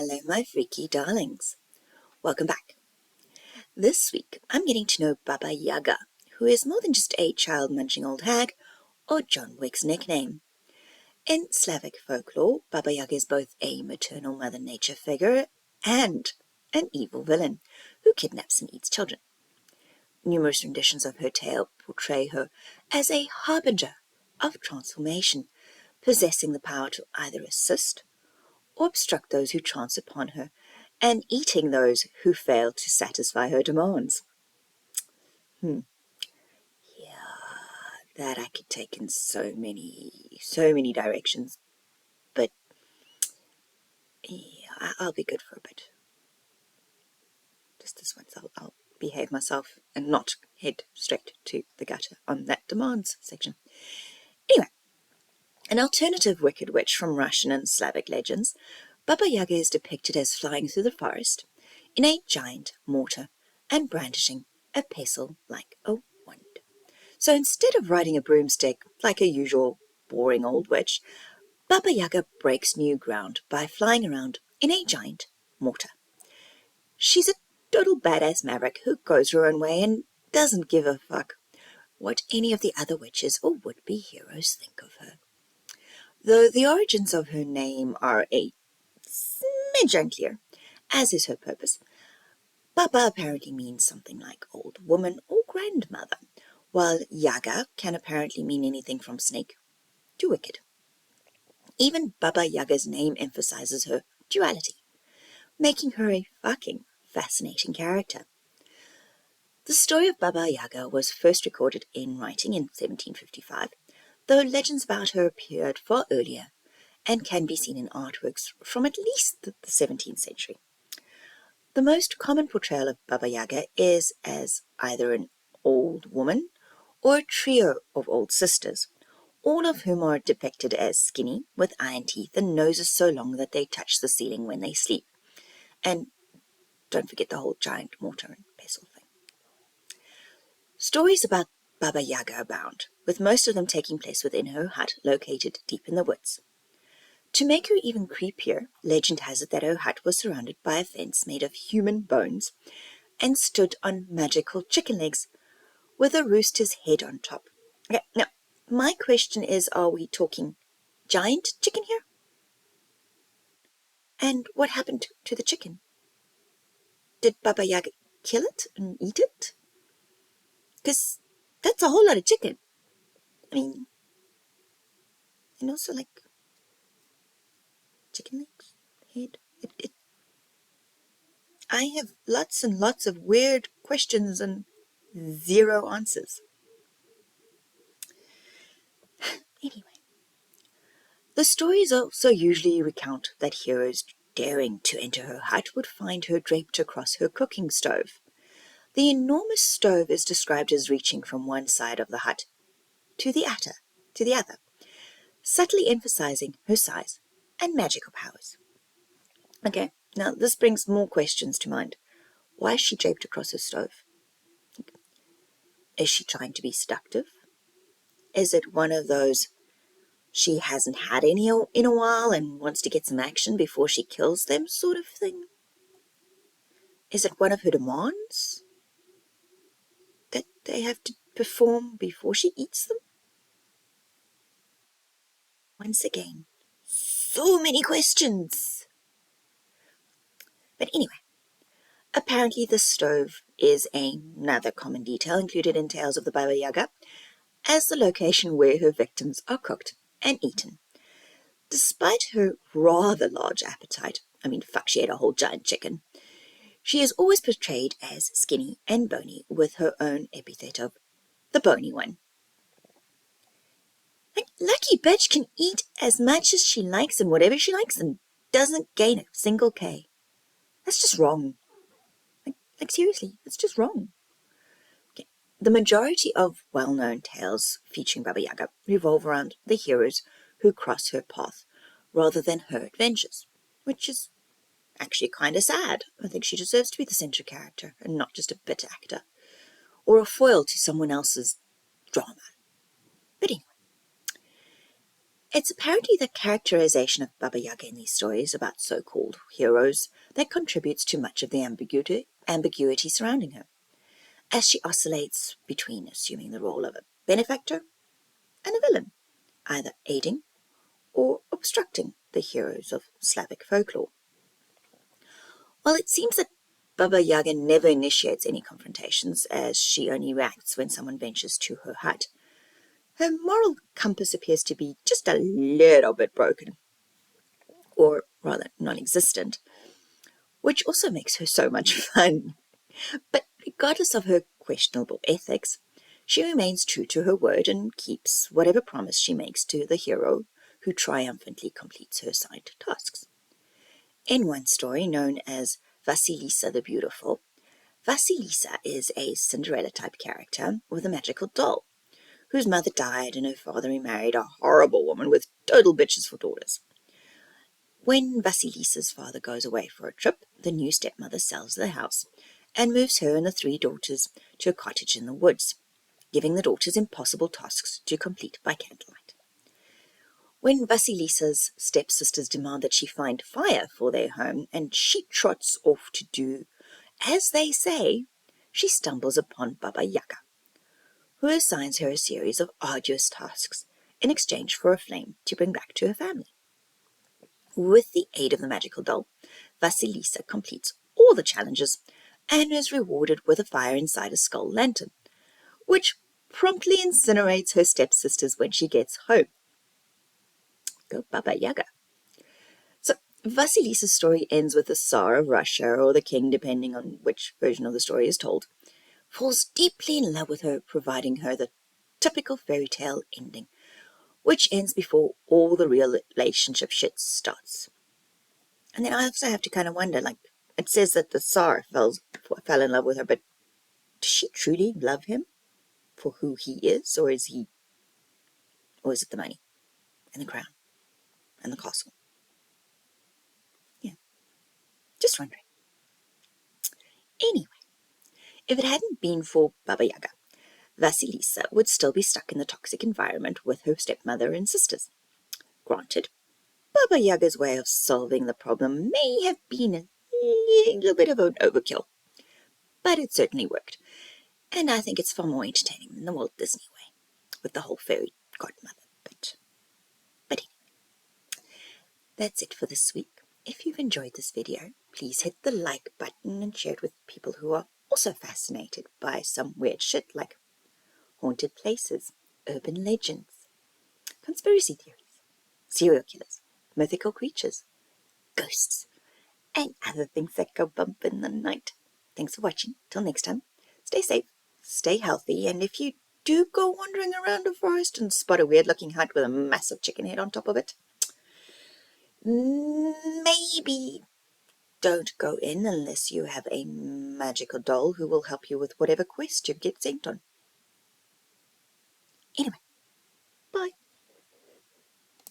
Hello, my freaky darlings. Welcome back. This week, I'm getting to know Baba Yaga, who is more than just a child-munching old hag, or John Wick's nickname. In Slavic folklore, Baba Yaga is both a maternal Mother Nature figure and an evil villain who kidnaps and eats children. Numerous renditions of her tale portray her as a harbinger of transformation, possessing the power to either assist or obstruct those who chance upon her, and eating those who fail to satisfy her demands. Yeah, that I could take in so many directions. But yeah, I'll be good for a bit. Just this once, I'll behave myself and not head straight to the gutter on that demands section. Anyway, an alternative wicked witch from Russian and Slavic legends, Baba Yaga is depicted as flying through the forest in a giant mortar and brandishing a pestle like a wand. So instead of riding a broomstick like a usual boring old witch, Baba Yaga breaks new ground by flying around in a giant mortar. She's a total badass maverick who goes her own way and doesn't give a fuck what any of the other witches or would-be heroes think of her. Though the origins of her name are a smidge unclear, as is her purpose, Baba apparently means something like old woman or grandmother, while Yaga can apparently mean anything from snake to wicked. Even Baba Yaga's name emphasizes her duality, making her a fucking fascinating character. The story of Baba Yaga was first recorded in writing in 1755, though legends about her appeared far earlier and can be seen in artworks from at least the 17th century. The most common portrayal of Baba Yaga is as either an old woman or a trio of old sisters, all of whom are depicted as skinny, with iron teeth and noses so long that they touch the ceiling when they sleep. And don't forget the whole giant mortar and pestle thing. Stories about Baba Yaga abound, with most of them taking place within her hut located deep in the woods. To make her even creepier, legend has it that her hut was surrounded by a fence made of human bones and stood on magical chicken legs with a rooster's head on top. Okay, now, my question is, are we talking giant chicken here? And what happened to the chicken? Did Baba Yaga kill it and eat it? Because that's a whole lot of chicken. I mean, and also like chicken legs, head. I have lots and lots of weird questions and zero answers. Anyway, the stories also usually recount that heroes daring to enter her hut would find her draped across her cooking stove. The enormous stove is described as reaching from one side of the hut to the other, subtly emphasizing her size and magical powers. Okay, now this brings more questions to mind. Why is she draped across her stove? Is she trying to be seductive? Is it one of those she hasn't had any in a while and wants to get some action before she kills them sort of thing? Is it one of her demands that they have to perform before she eats them? Once again, so many questions. But anyway, apparently the stove is another common detail included in tales of the Baba Yaga as the location where her victims are cooked and eaten. Despite her rather large appetite, fuck, she ate a whole giant chicken, she is always portrayed as skinny and bony, with her own epithet of the bony one. Like, lucky bitch can eat as much as she likes and whatever she likes and doesn't gain a single K. That's just wrong. Like seriously, it's just wrong. Okay. The majority of well-known tales featuring Baba Yaga revolve around the heroes who cross her path rather than her adventures, which is actually kind of sad. I think she deserves to be the central character and not just a bit actor or a foil to someone else's drama. But anyway, It's apparently the characterization of Baba Yaga in these stories about so-called heroes that contributes to much of the ambiguity surrounding her, as she oscillates between assuming the role of a benefactor and a villain, either aiding or obstructing the heroes of Slavic folklore. While it seems that Baba Yaga never initiates any confrontations, as she only reacts when someone ventures to her hut, her moral compass appears to be just a little bit broken, or rather non-existent, which also makes her so much fun. But regardless of her questionable ethics, she remains true to her word and keeps whatever promise she makes to the hero who triumphantly completes her assigned tasks. In one story known as Vasilisa the Beautiful, Vasilisa is a Cinderella-type character with a magical doll, whose mother died and her father remarried a horrible woman with total bitches for daughters. When Vasilisa's father goes away for a trip, the new stepmother sells the house and moves her and the three daughters to a cottage in the woods, giving the daughters impossible tasks to complete by candlelight. When Vasilisa's stepsisters demand that she find fire for their home and she trots off to do as they say, she stumbles upon Baba Yaga, who assigns her a series of arduous tasks in exchange for a flame to bring back to her family. With the aid of the magical doll, Vasilisa completes all the challenges and is rewarded with a fire inside a skull lantern, which promptly incinerates her stepsisters when she gets home. Go Baba Yaga. So Vasilisa's story ends with the Tsar of Russia, or the king, depending on which version of the story is told, falls deeply in love with her, providing her the typical fairy tale ending, which ends before all the real relationship shit starts. And then I also have to kind of wonder, like, it says that the Tsar fell in love with her, but does she truly love him for who he is, or is it the money and the crown and the castle? Yeah, just wondering. Anyway, if it hadn't been for Baba Yaga, Vasilisa would still be stuck in the toxic environment with her stepmother and sisters. Granted, Baba Yaga's way of solving the problem may have been a little bit of an overkill, but it certainly worked, and I think it's far more entertaining than the Walt Disney way, with the whole fairy godmother bit. But anyway, that's it for this week. If you've enjoyed this video, please hit the like button and share it with people who are also fascinated by some weird shit like haunted places, urban legends, conspiracy theories, serial killers, mythical creatures, ghosts, and other things that go bump in the night. Thanks for watching. Till next time, stay safe, stay healthy, and if you do go wandering around a forest and spot a weird-looking hut with a massive chicken head on top of it, maybe don't go in unless you have a magical doll who will help you with whatever quest you get sent on. Anyway, bye.